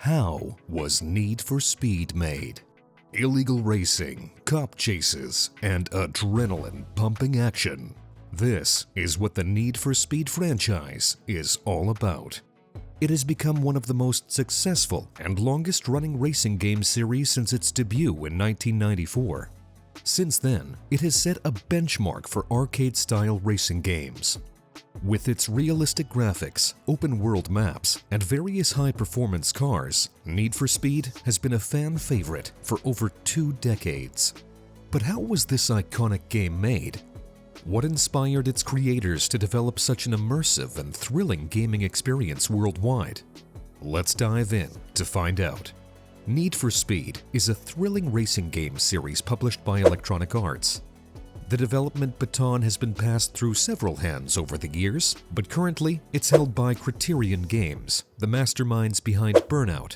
How was Need for Speed made? Illegal racing, cop chases, and adrenaline-pumping action. This is what the Need for Speed franchise is all about. It has become one of the most successful and longest-running racing game series since its debut in 1994. Since then, it has set a benchmark for arcade-style racing games. With its realistic graphics, open-world maps, and various high-performance cars, Need for Speed has been a fan favorite for over 2 decades. But how was this iconic game made? What inspired its creators to develop such an immersive and thrilling gaming experience worldwide? Let's dive in to find out. Need for Speed is a thrilling racing game series published by Electronic Arts. The development baton has been passed through several hands over the years, but currently it's held by Criterion Games, the masterminds behind Burnout.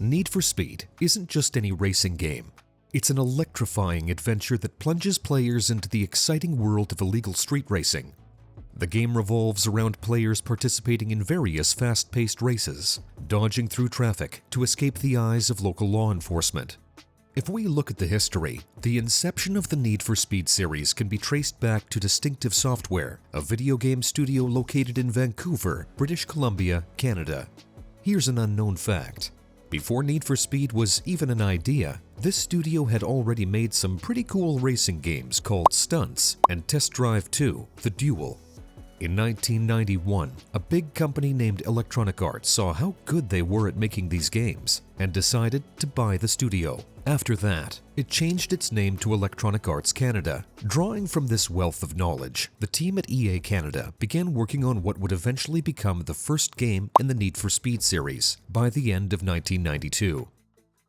Need for Speed isn't just any racing game. It's an electrifying adventure that plunges players into the exciting world of illegal street racing. The game revolves around players participating in various fast-paced races, dodging through traffic to escape the eyes of local law enforcement. If we look at the history, the inception of the Need for Speed series can be traced back to Distinctive Software, a video game studio located in Vancouver, British Columbia, Canada. Here's an unknown fact. Before Need for Speed was even an idea, this studio had already made some pretty cool racing games called Stunts and Test Drive 2: The Duel. In 1991, a big company named Electronic Arts saw how good they were at making these games and decided to buy the studio. After that, it changed its name to Electronic Arts Canada. Drawing from this wealth of knowledge, the team at EA Canada began working on what would eventually become the first game in the Need for Speed series by the end of 1992.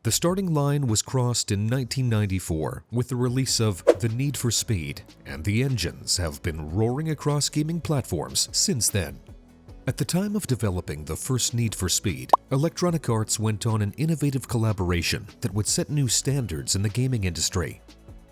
The starting line was crossed in 1994 with the release of The Need for Speed, and the engines have been roaring across gaming platforms since then. At the time of developing the first Need for Speed, Electronic Arts went on an innovative collaboration that would set new standards in the gaming industry.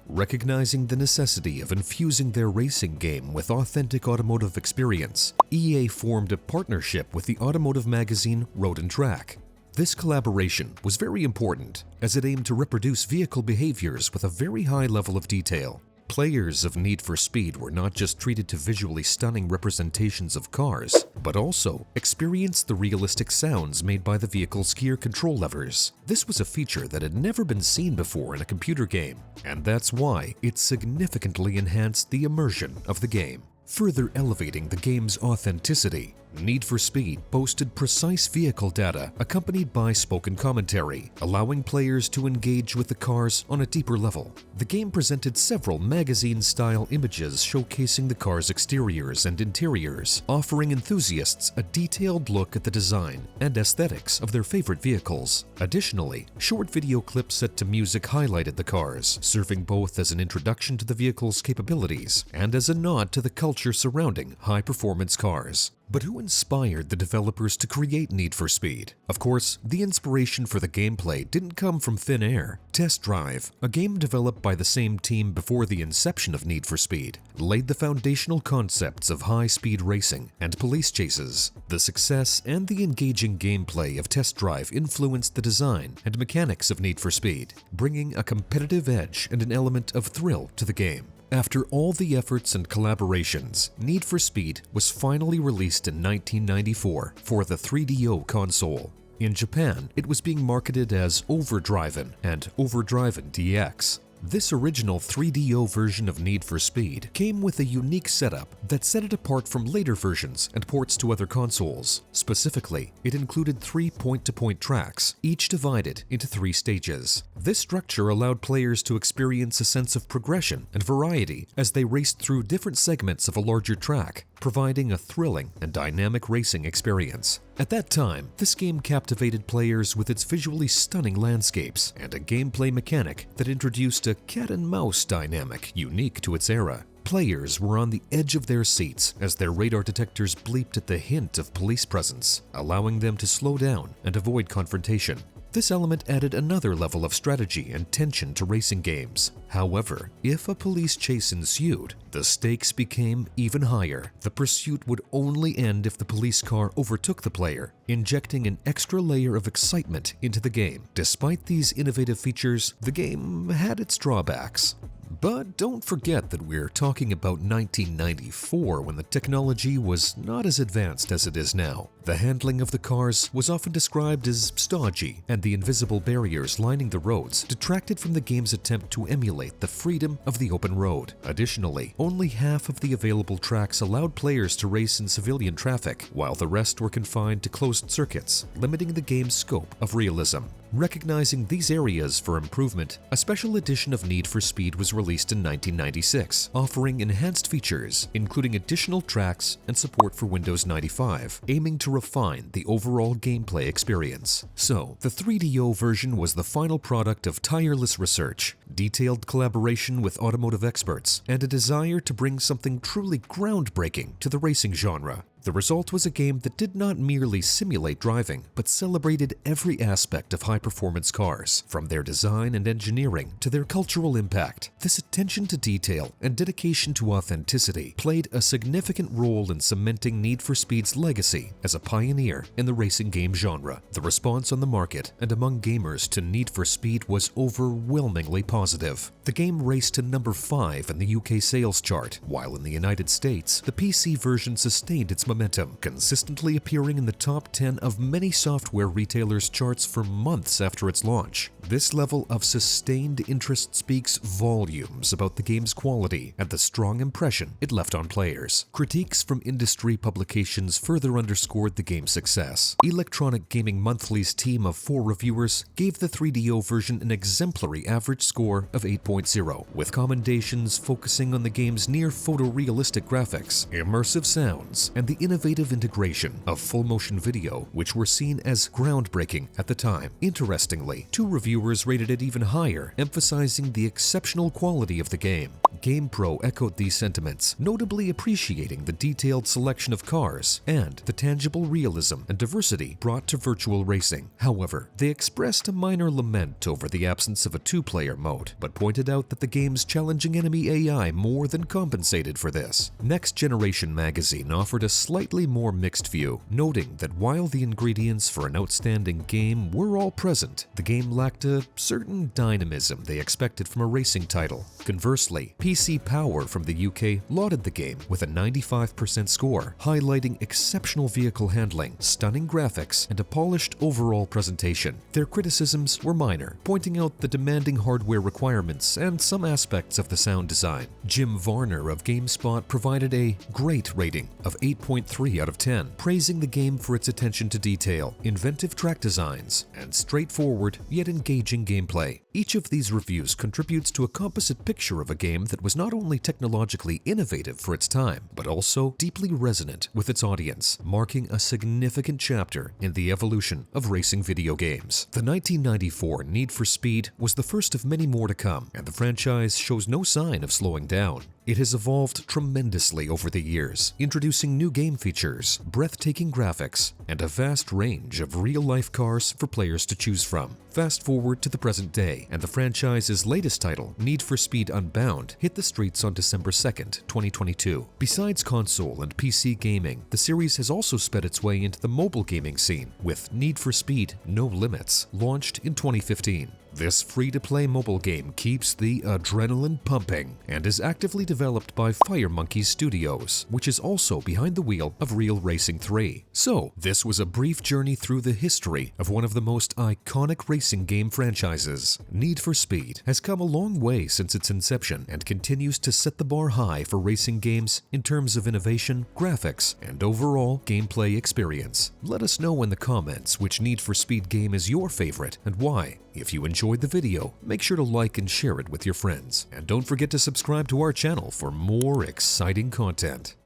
Recognizing the necessity of infusing their racing game with authentic automotive experience, EA formed a partnership with the automotive magazine Road and Track. This collaboration was very important as it aimed to reproduce vehicle behaviors with a very high level of detail. Players of Need for Speed were not just treated to visually stunning representations of cars, but also experienced the realistic sounds made by the vehicle's gear control levers. This was a feature that had never been seen before in a computer game, and that's why it significantly enhanced the immersion of the game. Further elevating the game's authenticity, Need for Speed boasted precise vehicle data accompanied by spoken commentary, allowing players to engage with the cars on a deeper level. The game presented several magazine-style images showcasing the car's exteriors and interiors, offering enthusiasts a detailed look at the design and aesthetics of their favorite vehicles. Additionally, short video clips set to music highlighted the cars, serving both as an introduction to the vehicle's capabilities and as a nod to the culture surrounding high-performance cars. But who inspired the developers to create Need for Speed? Of course, the inspiration for the gameplay didn't come from thin air. Test Drive, a game developed by the same team before the inception of Need for Speed, laid the foundational concepts of high-speed racing and police chases. The success and the engaging gameplay of Test Drive influenced the design and mechanics of Need for Speed, bringing a competitive edge and an element of thrill to the game. After all the efforts and collaborations, Need for Speed was finally released in 1994 for the 3DO console. In Japan, it was being marketed as Overdriven and Overdriven DX. This original 3DO version of Need for Speed came with a unique setup that set it apart from later versions and ports to other consoles. Specifically, it included 3 point-to-point tracks, each divided into 3 stages. This structure allowed players to experience a sense of progression and variety as they raced through different segments of a larger track, providing a thrilling and dynamic racing experience. At that time, this game captivated players with its visually stunning landscapes and a gameplay mechanic that introduced a cat-and-mouse dynamic unique to its era. Players were on the edge of their seats as their radar detectors bleeped at the hint of police presence, allowing them to slow down and avoid confrontation. This element added another level of strategy and tension to racing games. However, if a police chase ensued, the stakes became even higher. The pursuit would only end if the police car overtook the player, injecting an extra layer of excitement into the game. Despite these innovative features, the game had its drawbacks. But don't forget that we're talking about 1994 when the technology was not as advanced as it is now. The handling of the cars was often described as stodgy, and the invisible barriers lining the roads detracted from the game's attempt to emulate the freedom of the open road. Additionally, only half of the available tracks allowed players to race in civilian traffic, while the rest were confined to closed circuits, limiting the game's scope of realism. Recognizing these areas for improvement, a special edition of Need for Speed was released in 1996, offering enhanced features, including additional tracks and support for Windows 95, aiming to refine the overall gameplay experience. So, the 3DO version was the final product of tireless research, detailed collaboration with automotive experts, and a desire to bring something truly groundbreaking to the racing genre. The result was a game that did not merely simulate driving, but celebrated every aspect of high-performance cars, from their design and engineering to their cultural impact. This attention to detail and dedication to authenticity played a significant role in cementing Need for Speed's legacy as a pioneer in the racing game genre. The response on the market and among gamers to Need for Speed was overwhelmingly positive. The game raced to number 5 in the UK sales chart, while in the United States, the PC version sustained its momentum, consistently appearing in the top 10 of many software retailers' charts for months after its launch. This level of sustained interest speaks volumes about the game's quality and the strong impression it left on players. Critiques from industry publications further underscored the game's success. Electronic Gaming Monthly's team of 4 reviewers gave the 3DO version an exemplary average score of 8.0, with commendations focusing on the game's near photorealistic graphics, immersive sounds, and the innovative integration of full-motion video, which were seen as groundbreaking at the time. Interestingly, 2 reviewers rated it even higher, emphasizing the exceptional quality of the game. GamePro echoed these sentiments, notably appreciating the detailed selection of cars and the tangible realism and diversity brought to virtual racing. However, they expressed a minor lament over the absence of a 2-player mode, but pointed out that the game's challenging enemy AI more than compensated for this. Next Generation magazine offered a slightly more mixed view, noting that while the ingredients for an outstanding game were all present, the game lacked a certain dynamism they expected from a racing title. Conversely, PC Power from the UK lauded the game with a 95% score, highlighting exceptional vehicle handling, stunning graphics, and a polished overall presentation. Their criticisms were minor, pointing out the demanding hardware requirements and some aspects of the sound design. Jim Varner of GameSpot provided a great rating of 8.3 out of 10, praising the game for its attention to detail, inventive track designs, and straightforward yet engaging gameplay. Each of these reviews contributes to a composite picture of a game that was not only technologically innovative for its time, but also deeply resonant with its audience, marking a significant chapter in the evolution of racing video games. The 1994 Need for Speed was the first of many more to come, and the franchise shows no sign of slowing down. It has evolved tremendously over the years, introducing new game features, breathtaking graphics, and a vast range of real-life cars for players to choose from. Fast forward to the present day, and the franchise's latest title, Need for Speed Unbound, hit the streets on December 2nd, 2022. Besides console and PC gaming, the series has also sped its way into the mobile gaming scene, with Need for Speed No Limits, launched in 2015. This free-to-play mobile game keeps the adrenaline pumping and is actively developed by Firemonkey Studios, which is also behind the wheel of Real Racing 3. So, this was a brief journey through the history of one of the most iconic racing game franchises. Need for Speed has come a long way since its inception and continues to set the bar high for racing games in terms of innovation, graphics, and overall gameplay experience. Let us know in the comments which Need for Speed game is your favorite and why. If you enjoyed the video, make sure to like and share it with your friends. And don't forget to subscribe to our channel for more exciting content.